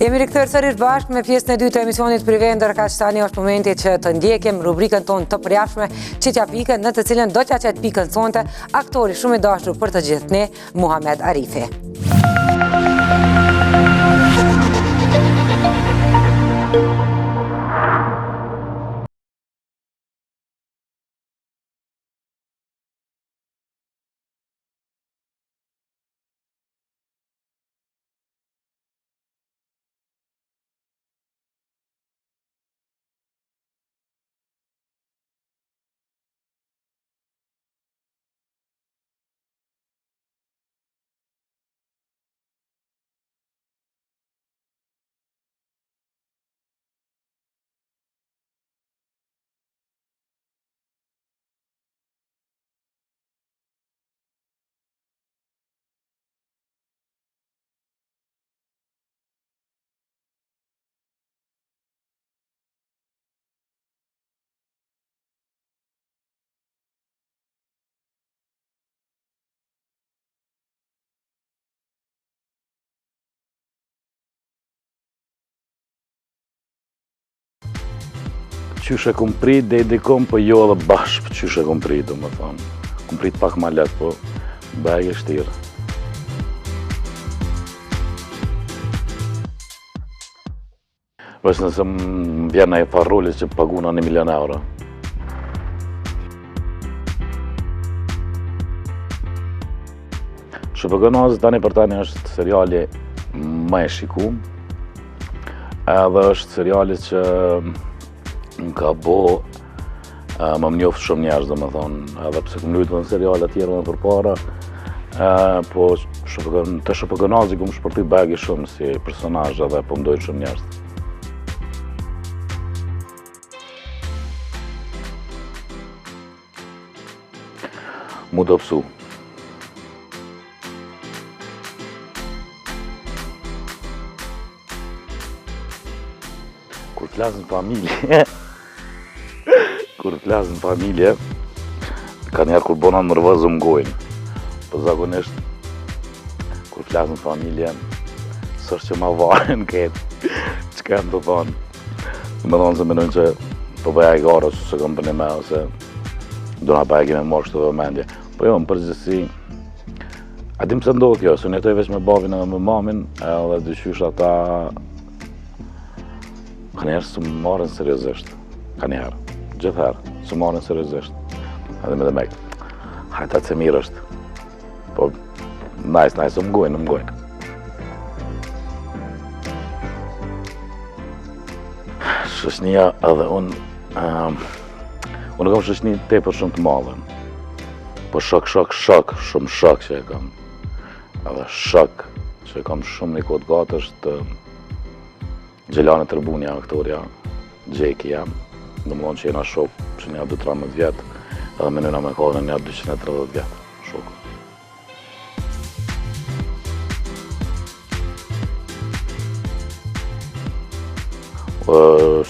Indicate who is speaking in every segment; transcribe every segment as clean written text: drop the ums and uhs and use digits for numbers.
Speaker 1: Jemi rikthyer sërish bashkë me pjesën e dytë të emisionit privé, ndërka që tani është momenti që të ndjekim rubrikën tonë të përjashme, Qitja Pikën, në të cilën do t'ja qet pikën sonte aktori shumë i dashur për të gjithë ne, Muhamet Arifi.
Speaker 2: Qysh e kum prit dhe i dikom, po jo edhe bashkë qysh e kum prit, do më thonë. Kum prit pak ma let, po bëj e shtirë. Vështë nëse më vjen e farrollit që paguna 1 milion euro. Shpëgënazë tani për tani është seriali më e shikum, edhe është seriali që më ka bo më njoftë shumë njerëz, do më thonë, edhe pse këm lujtë në seriale tjera më përpara, po të Shpëgënazi këm shpërty bagi shumë si personazh edhe po më dojtë shumë njerëz. Mu të pësu. Kur flasën familje, ka njerë kur bona nervozë më gojnë. Po zakonisht, kur flasën familje, sërë që ma varen këtë, që kanë të thonë. Me thonë se menojnë që po bëja i gara që se kam për një me, ose do nga bëja kime marrë kështë të vëmendje. Po jo, në përgjithësi, a dim pëse ndohë kjo, se unë jetoj veç me babin edhe me mamin, edhe dyqysh ata ka njerë së më marrën seriozisht. Ka njerë, gjithherë, së marrën seriozisht. Edhe me dhe mekë. Hajta që mirë është. Po, nice, më mgojnë. Shoqënia edhe unë kam shoqëni tepër shumë të madhe. Po shok, shumë shok që e kam. Edhe shok që e kam shumë një kodë gatë është Gjelane Tërbunja, aktorja, Gjeki jam. Në më thonë që jena shok që një 2-13 vjetë, edhe me nëna me kohën një 230 vjetë, shokë.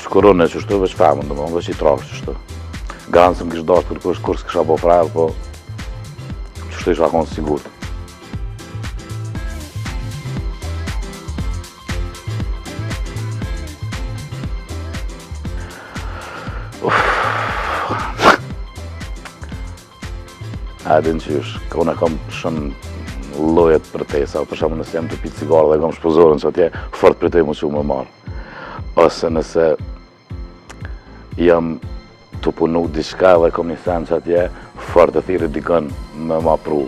Speaker 2: Shkurone që shtu veç femën, dhe më thonë veç i trashë që shtu. Garantë se më kishë dashë për kërës kësha po frajrë, po që shtu isha konë sigurët. Din qysh, unë kam shumë lojet për tesa, për shumë nëse jam të pitë cigarë dhe kam shpozorën që atje, fort për te mu që më marë. Ose nëse jam të punu diçka dhe kam një sen që atje, fort e thire dikën me ma pru.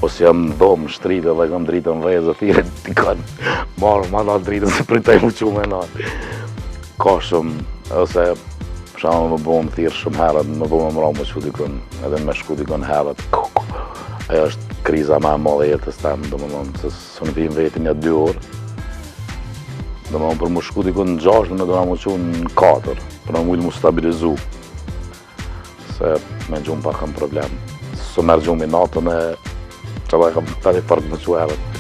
Speaker 2: Ose jam dhomë, shtritë dhe kam dritën vejë, thire dikën marë, ma nalë dritën se për te mu që më marë. Ka shumë, ose Shama më bo më thirë shumë herët, më bo më mra më që dikën, edhe me shku dikën herët. Ajo është kriza ma e madhe jetës temë, do më thonë, se së në pijim vetin një 2 orë. Do më thonë, për më shku dikën në 6, do nga më që në 4, për në mujtë më stabilizu. Se me gjumë pa kam problem. Së merë gjumë i natën e që da kam tani farkë më që herët.